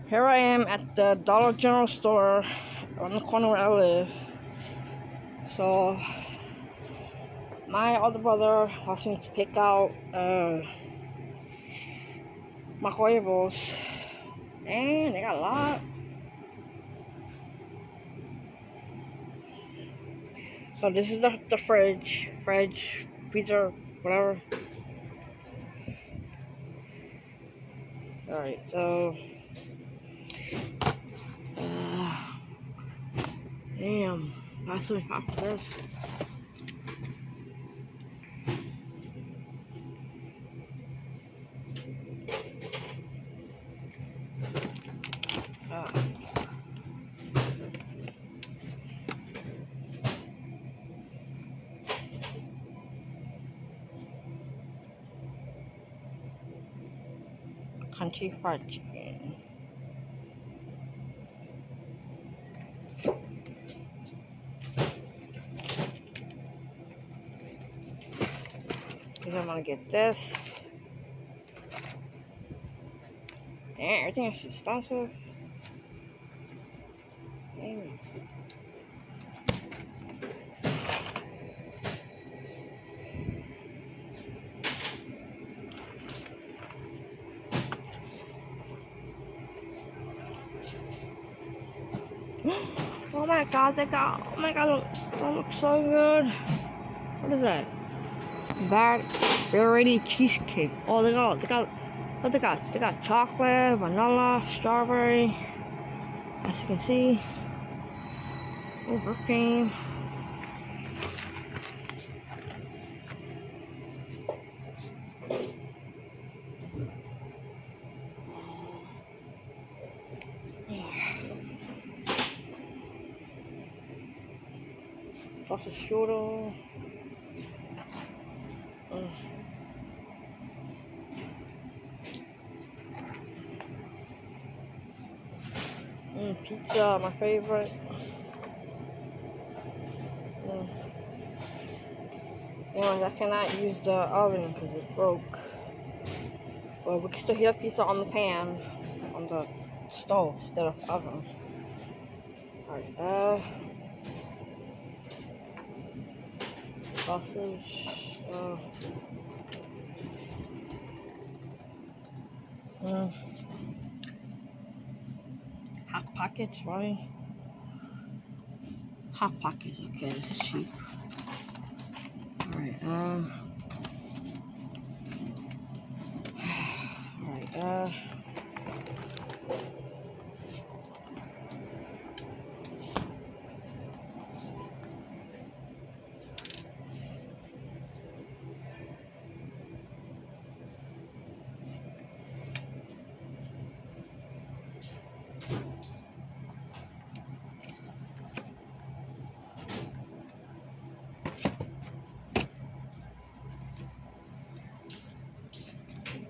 Here I am at the Dollar General store on the corner where I live. So my older brother wants me to pick out my huevos, and they got a lot. So this is the fridge, freezer, whatever. Alright, so damn, that's so hot for this. Country fried chicken. Because I'm gonna get this. Damn, everything is expensive. Damn. Oh my god, that looks so good. What is that? Berry cheesecake. Oh, they got chocolate, vanilla, strawberry. As you can see, cream. Sausage strudel. Pizza, my favorite. Anyways, I cannot use the oven because it broke. But we can still heat up pizza on the pan, on the stove instead of oven. Alright, sausage, Hot Pockets, right? Hot Pockets, okay, this is cheap. Alright,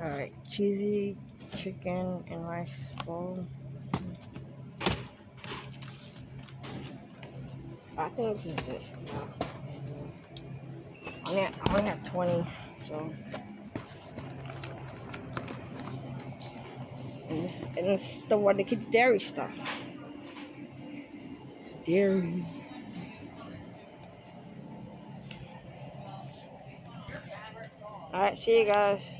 Alright, cheesy chicken and rice bowl. I think this is it. I only have 20, so. And this is the one that keep dairy stuff. Dairy. Alright, see you guys.